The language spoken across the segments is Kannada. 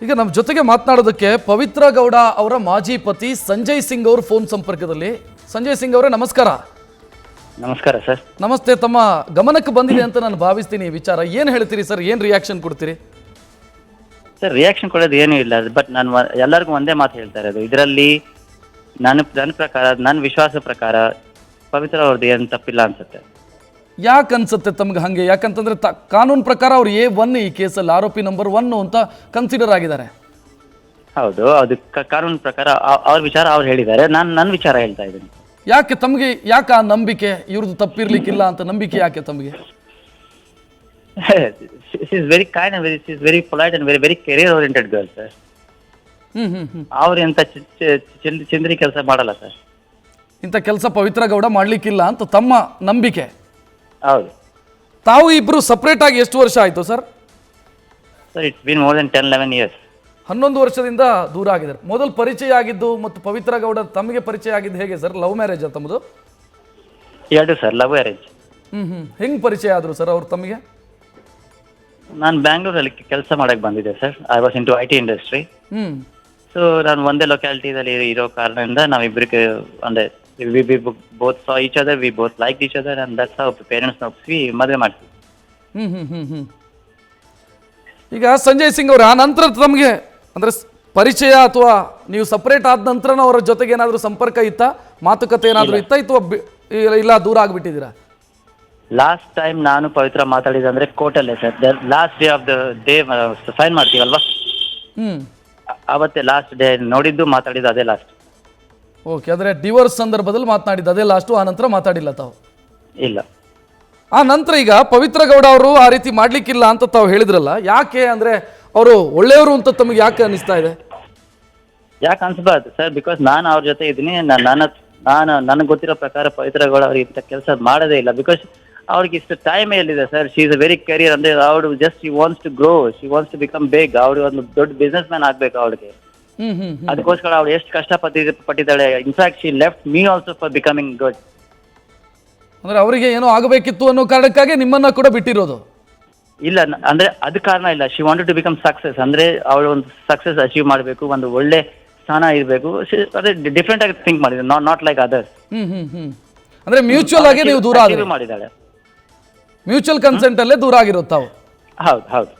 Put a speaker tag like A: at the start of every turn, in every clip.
A: ಈಗ ನಮ್ಮ ಜೊತೆಗೆ ಮಾತನಾಡೋದಕ್ಕೆ ಪವಿತ್ರ ಗೌಡ ಅವರ ಮಾಜಿ ಪತಿ ಸಂಜಯ್ ಸಿಂಗ್ ಅವರು ಫೋನ್ ಸಂಪರ್ಕದಲ್ಲಿ. ಸಂಜಯ್ ಸಿಂಗ್ ಅವರೇ ನಮಸ್ಕಾರ.
B: ನಮಸ್ಕಾರ ಸರ್.
A: ನಮಸ್ತೆ. ತಮ್ಮ ಗಮನಕ್ಕೆ ಬಂದಿದೆ ಅಂತ ನಾನು ಭಾವಿಸ್ತೀನಿ ಈ ವಿಚಾರ. ಏನು ಹೇಳ್ತೀರಿ ಸರ್, ಏನು ರಿಯಾಕ್ಷನ್ ಕೊಡ್ತೀರಿ?
B: ಸರ್ ರಿಯಾಕ್ಷನ್ ಕೊಡೋದು ಏನೂ ಇಲ್ಲ, ಬಟ್ ನಾನು ಎಲ್ಲರಿಗೂ ಒಂದೇ ಮಾತು ಹೇಳ್ತಾ ಇರೋದು, ಇದರಲ್ಲಿ ನನ್ನ ಪ್ರಕಾರ, ನನ್ನ ವಿಶ್ವಾಸ ಪ್ರಕಾರ ಪವಿತ್ರ ಅವ್ರದ್ದು ಏನು ತಪ್ಪಿಲ್ಲ ಅನ್ಸುತ್ತೆ.
A: ಯಾಕೆ ಅನ್ಸುತ್ತೆ ತಮ್ಗೆ ಹಾಗೆ? ಯಾಕಂತಂದ್ರೆ ಕಾನೂನು ಪ್ರಕಾರ ಅವ್ರು A1 ಈ ಕೇಸಲ್ಲಿ ಆರೋಪಿ ನಂಬರ್ 1 ಅಂತ ಕನ್ಸಿಡರ್ ಆಗಿದ್ದಾರೆ.
B: ಹೌದು, ಅದು ಕಾನೂನು ಪ್ರಕಾರ ಅವ್ರ ವಿಚಾರ ಅವ್ರು ಹೇಳಿದ್ದಾರೆ, ನಾನು ನನ್ನ ವಿಚಾರ ಹೇಳ್ತಾ ಇದ್ದೀನಿ.
A: ಯಾಕೆ ತಮಗೆ, ಯಾಕೆ ಆ ನಂಬಿಕೆ ಇವ್ರದ್ದು ತಪ್ಪಿರ್ಲಿಕ್ಕಿಲ್ಲ ಅಂತ ನಂಬಿಕೆ ಯಾಕೆ ತಮಗೆ?
B: She is very kind and she is very polite and very career oriented girl sir. ಅವ್ರು ಎಂತ ಚಂದ್ರಿ ಕೆಲಸ ಮಾಡಲ್ಲ ಸರ್.
A: ಇಂಥ ಕೆಲಸ ಪವಿತ್ರ ಗೌಡ ಮಾಡ್ಲಿಕ್ಕಿಲ್ಲ ಅಂತ ತಮ್ಮ ನಂಬಿಕೆ.
B: ಹೌದು.
A: ತಾವು ಇಬ್ರು ಸಪ್ರೇಟ್ ಆಗಿ ಎಷ್ಟು ವರ್ಷ ಆಯ್ತು sir?
B: Sir it's been more than 10-11 years.
A: 11 ವರ್ಷದಿಂದ ದೂರ ಆಗಿದ್ದಾರೆ. ಮೊದಲು ಪರಿಚಯ ಆಗಿದ್ದು ಮತ್ತು ಪವಿತ್ರ ಗೌಡ ತಮಗೆ ಪರಿಚಯ ಆಗಿದ್ದು ಹೇಗೆ ಸರ್? ಲವ್ ಮ್ಯಾರೇಜ್ ತಮ್ಮದು?
B: ಎರಡು ಸರ್, ಲವ್ ಮ್ಯಾರೇಜ್.
A: ಹೆಂಗ್ ಪರಿಚಯ ಆದ್ರು ಸರ್ ಅವ್ರು ತಮಗೆ?
B: ನಾನು ಬ್ಯಾಂಗ್ಳೂರಲ್ಲಿ ಕೆಲಸ ಮಾಡಕ್ಕೆ ಬಂದಿದ್ದೆ sir. I was into IT industry. So ನಾನು ಒಂದೇ ಲೊಕ್ಯಾಲಿಟಿದಲ್ಲಿ ಇರೋ ಕಾರಣದಿಂದ ನಾವಿಬ್ಬರಿಗೆ ಅಂದರೆ we both saw each other, we both liked each other and that's how parents ಒಪ್ಪಿಸಿ ಮದುವೆ ಮಾಡ್ತೀವಿ.
A: ಈಗ ಸಂಜಯ್ ಸಿಂಗ್ ಅವರು ಆ ನಂತರ ತಮಗೆ ಅಂದರೆ ಪರಿಚಯ ಅಥವಾ ನೀವು ಸಪ್ರೇಟ್ ಆದ ನಂತರನೂ ಅವರ ಜೊತೆಗೆ ಏನಾದರೂ ಸಂಪರ್ಕ ಇತ್ತಾ, ಮಾತುಕತೆ ಏನಾದರೂ ಇತ್ತಾ, ಅಥವಾ ಇಲ್ಲ ದೂರ ಆಗಿಬಿಟ್ಟಿದ್ದೀರಾ?
B: ಲಾಸ್ಟ್ ಟೈಮ್ ನಾನು ಪವಿತ್ರ ಮಾತಾಡಿದಂದ್ರೆ ಕೋರ್ಟಲ್ಲೇ sir. Last day of the day sign ಮಾಡ್ತೀವಲ್ವಾ, ಅವತ್ತೇ ಲಾಸ್ಟ್ ಡೇ ನೋಡಿದ್ದು, ಮಾತಾಡಿದ್ದು ಅದೇ ಲಾಸ್ಟ್.
A: ಓಕೆ, ಅಂದರೆ ಡಿವೋರ್ಸ್ ಸಂದರ್ಭದಲ್ಲಿ ಮಾತನಾಡಿದ್ದು ಅದೇ ಲಾಸ್ಟು, ಆ ನಂತರ ಮಾತಾಡಿಲ್ಲ ತಾವು?
B: ಇಲ್ಲ.
A: ಆ ನಂತರ ಈಗ ಪವಿತ್ರ ಗೌಡ ಅವರು ಆ ರೀತಿ ಮಾಡ್ಲಿಕ್ಕಿಲ್ಲ ಅಂತ ತಾವು ಹೇಳಿದ್ರಲ್ಲ, ಯಾಕೆ ಅಂದರೆ ಅವರು ಒಳ್ಳೆಯವರು ಅಂತ ತಮಗೆ ಯಾಕೆ ಅನಿಸ್ತಾ ಇದೆ?
B: ಯಾಕೆ ಅನ್ಸ್ಬಾರ್ದು ಸರ್, ಬಿಕಾಸ್ ನಾನು ಅವ್ರ ಜೊತೆ ಇದ್ದೀನಿ. ನನಗೆ ಗೊತ್ತಿರೋ ಪ್ರಕಾರ ಪವಿತ್ರ ಗೌಡ ಅವ್ರಿಗೆ ಇಂಥ ಕೆಲಸ ಮಾಡೋದೇ ಇಲ್ಲ. ಬಿಕಾಸ್ ಅವ್ರಿಗೆ ಇಷ್ಟು ಟೈಮ್ ಎಲ್ಲಿದೆ sir. She is a very career, ಅಂದ್ರೆ ಅವಳು just she wants to grow, she wants to become big. ಅವಳು ಒಂದು ದೊಡ್ಡ ಬಿಸ್ನೆಸ್ ಮ್ಯಾನ್ ಆಗ್ಬೇಕು ಅವಳಿಗೆ. ಅದಕ್ಕೋಸ್ಕರ ಅವಳು ಎಷ್ಟು ಕಷ್ಟಪಟ್ಟಿದ್ದಾಳೆ. In fact she left me also for becoming good.
A: ಅಂದ್ರೆ ಅವರಿಗೆ ಏನೋ ಆಗಬೇಕಿತ್ತು ಅನ್ನೋ ಕಾರಣಕ್ಕಾಗಿ ನಿಮ್ಮನ್ನ ಕೂಡ ಬಿಟ್ಟಿರೋದು?
B: ಇಲ್ಲ, ಅಂದ್ರೆ ಅದು ಕಾರಣ ಇಲ್ಲ. She wanted to become success, ಅಂದ್ರೆ ಅವಳು ಒಂದು ಸಕ್ಸಸ್ ಅಚೀವ್ ಮಾಡಬೇಕು, ಒಂದು ಒಳ್ಳೆ ಸ್ಥಾನ ಇರಬೇಕು. ಅದೇ ಡಿಫ್ರೆಂಟ್ ಆಗಿ ಥಿಂಕ್ ಮಾಡಿದ್ರು, ನಾಟ್ ಲೈಕ್ ಅದರ್ಸ್.
A: ಅಂದ್ರೆ ಮ್ಯೂಚುವಲ್ ಆಗಿ ನೀವು ದೂರ
B: ಮಾಡಿದ್ದಾಳೆ.
A: ಮ್ಯೂಚುವಲ್ ಕನ್ಸೆಂಟ್ ಅಲ್ಲೇ ದೂರ ಆಗಿರೋದು ತಾವು?
B: ಹೌದು ಹೌದು.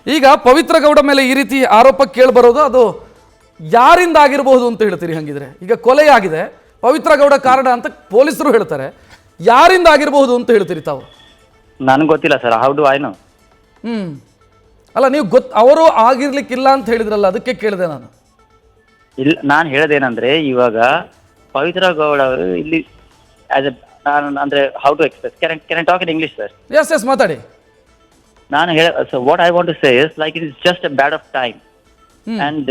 A: ಈಗ ಪವಿತ್ರ ಗೌಡ ಮೇಲೆ ಈ ರೀತಿ ಆರೋಪ ಕೇಳಿಬರೋದು, ಅದು ಯಾರಿಂದ ಆಗಿರಬಹುದು ಅಂತ ಹೇಳ್ತೀರಿ? ಹಂಗಿದ್ರೆ ಈಗ ಕೊಲೆ ಆಗಿದೆ, ಪವಿತ್ರ ಗೌಡ ಕಾರಣ ಅಂತ ಪೊಲೀಸರು ಹೇಳ್ತಾರೆ, ಯಾರಿಂದ ಆಗಿರಬಹುದು ಅಂತ ಹೇಳ್ತೀರಿ ತಾವು?
B: ನನಗೆ ಗೊತ್ತಿಲ್ಲ sir, how do I know?
A: ಅಲ್ಲ, ನೀವು ಅವರು ಆಗಿರ್ಲಿಕ್ಕಿಲ್ಲ ಅಂತ ಹೇಳಿದ್ರಲ್ಲ, ಅದಕ್ಕೆ ಕೇಳಿದೆ ನಾನು.
B: ಇಲ್ಲ, ನಾನು ಹೇಳೋದೇನಂದ್ರೆ, ಇವಾಗ ಪವಿತ್ರ ಗೌಡ ಅವರು ಇಲ್ಲಿ ಅಂದ್ರೆ how to express, can I talk in English sir?
A: Yes ಮಾತಾಡಿ.
B: ನಾನು so what I want to say is like it is just a bad of time and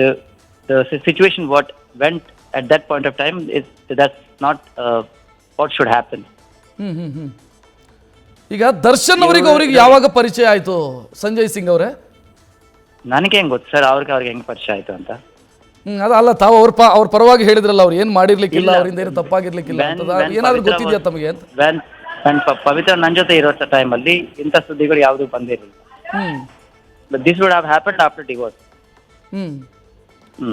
B: the situation what went at that point of time that's not what should happen.
A: ಈಗ ದರ್ಶನ್ ಅವ್ರಿಗೆ ಯಾವಾಗ ಪರಿಚಯ ಆಯ್ತು ಸಂಜಯ್ ಸಿಂಗ್ ಅವರೇ?
B: ನನಗೆ ಹೆಂಗ್ ಗೊತ್ತು ಸರ್ ಅವ್ರಿಗೆ ಹೆಂಗ್ ಪರಿಚಯ ಆಯ್ತು ಅಂತ?
A: ಅದಲ್ಲ, ತಾವು ಅವ್ರ ಪರವಾಗಿ ಹೇಳಿದ್ರಲ್ಲ, ಅವ್ರು ಏನ್ ಮಾಡಿರ್ಲಿಕ್ಕಿಲ್ಲ, ಅವರಿಂದ ಏನು ತಪ್ಪಾಗಿರ್ಲಿಕ್ಕಿಲ್ಲ ಅಂತ ಏನಾದ್ರು ಗೊತ್ತಿದ್ಯಾ ತಮಗೆ ಅಂತ?
B: ಪವಿತ್ರ ನನ್ನ ಜೊತೆ ಇರೋ ಟೈಮಲ್ಲಿ ಇಂಥ ಸುದ್ದಿಗಳು ಯಾವುದು ಬಂದಿರಲಿಲ್ಲ. This would have happened after divorce.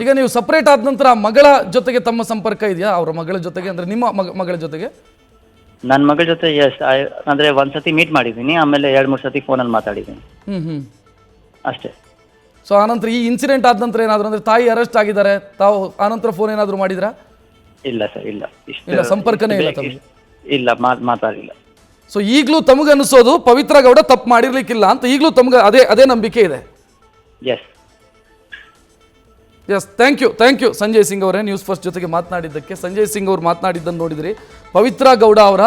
A: ಈಗ ನೀವು ಸಪರೇಟ್ ಆದ ನಂತರ ಮಗಳ ಜೊತೆಗೆ ತಮ್ಮ ಸಂಪರ್ಕ ಇದೆಯಾ? ಅವರ ಮಗಳ ಜೊತೆಗೆ, ಅಂದ್ರೆ ನಿಮ್ಮ ಮಗಳ ಜೊತೆಗೆ?
B: ನನ್ನ ಮಗಳ ಜೊತೆ ಅಂದ್ರೆ ಒಂದ್ಸತಿ ಮೀಟ್ ಮಾಡಿದ್ದೀನಿ, ಆಮೇಲೆ 2-3 ಸತಿ ಫೋನಲ್ಲಿ ಮಾತಾಡಿದ್ದೀನಿ ಅಷ್ಟೇ.
A: ಸೊ ಆನಂತರ ಈ ಇನ್ಸಿಡೆಂಟ್ ಆದ ನಂತರ ಏನಾದ್ರು, ಅಂದ್ರೆ ತಾಯಿ ಅರೆಸ್ಟ್ ಆಗಿದ್ದಾರೆ, ತಾವು ಆನಂತರ ಫೋನ್ ಏನಾದ್ರು ಮಾಡಿದ್ರಾ?
B: ಇಲ್ಲ ಸರ್, ಇಲ್ಲ,
A: ಸಂಪರ್ಕನೇ ಇಲ್ಲ ತಮಗೆ?
B: ಇಲ್ಲ, ಮಾತಾಡಿಲ್ಲ.
A: ಸೊ ಈಗಲೂ ತಮಗನ್ನಿಸೋದು ಪವಿತ್ರ ಗೌಡ ತಪ್ಪು ಮಾಡಿರ್ಲಿಕ್ಕಿಲ್ಲ ಅಂತ ಈಗಲೂ ತಮ್ಗೆ ಅದೇ ನಂಬಿಕೆ ಇದೆ?
B: Yes.
A: Thank you Sanjay Singh ಅವರೇ, ನ್ಯೂಸ್ ಫಸ್ಟ್ ಜೊತೆಗೆ ಮಾತನಾಡಿದ್ದಕ್ಕೆ. ಸಂಜಯ್ ಸಿಂಗ್ ಅವರು ಮಾತನಾಡಿದ್ದನ್ನು ನೋಡಿದ್ರಿ. ಪವಿತ್ರ ಗೌಡ ಅವರ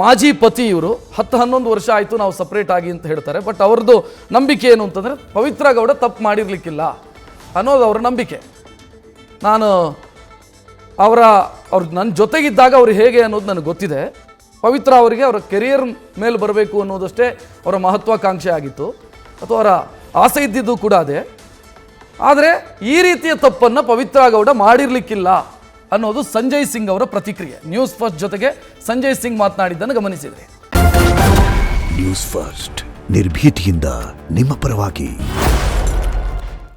A: ಮಾಜಿ ಪತಿ ಇವರು. 10-11 ವರ್ಷ ಆಯಿತು ನಾವು ಸಪ್ರೇಟ್ ಆಗಿ ಅಂತ ಹೇಳ್ತಾರೆ. ಬಟ್ ಅವ್ರದ್ದು ನಂಬಿಕೆ ಏನು ಅಂತಂದರೆ, ಪವಿತ್ರ ಗೌಡ ತಪ್ಪು ಮಾಡಿರ್ಲಿಕ್ಕಿಲ್ಲ ಅನ್ನೋದು ಅವರ ನಂಬಿಕೆ. ಅವ್ರು ನನ್ನ ಜೊತೆಗಿದ್ದಾಗ ಅವ್ರು ಹೇಗೆ ಅನ್ನೋದು ನನಗೆ ಗೊತ್ತಿದೆ. ಪವಿತ್ರ ಅವರಿಗೆ ಅವರ ಕೆರಿಯರ್ ಮೇಲೆ ಬರಬೇಕು ಅನ್ನೋದಷ್ಟೇ ಅವರ ಮಹತ್ವಾಕಾಂಕ್ಷೆ ಆಗಿತ್ತು, ಅಥವಾ ಅವರ ಆಸೆ ಇದ್ದಿದ್ದು ಕೂಡ ಅದೇ. ಆದರೆ ಈ ರೀತಿಯ ತಪ್ಪನ್ನು ಪವಿತ್ರ ಗೌಡ ಮಾಡಿರಲಿಕ್ಕಿಲ್ಲ ಅನ್ನೋದು ಸಂಜಯ್ ಸಿಂಗ್ ಅವರ ಪ್ರತಿಕ್ರಿಯೆ. ನ್ಯೂಸ್ ಫಸ್ಟ್ ಜೊತೆಗೆ ಸಂಜಯ್ ಸಿಂಗ್ ಮಾತನಾಡಿದ್ದನ್ನು ಗಮನಿಸಿದರೆ.
C: ನ್ಯೂಸ್ ಫಸ್ಟ್ ನಿರ್ಭೀತಿಯಿಂದ ನಿಮ್ಮ ಪರವಾಗಿ.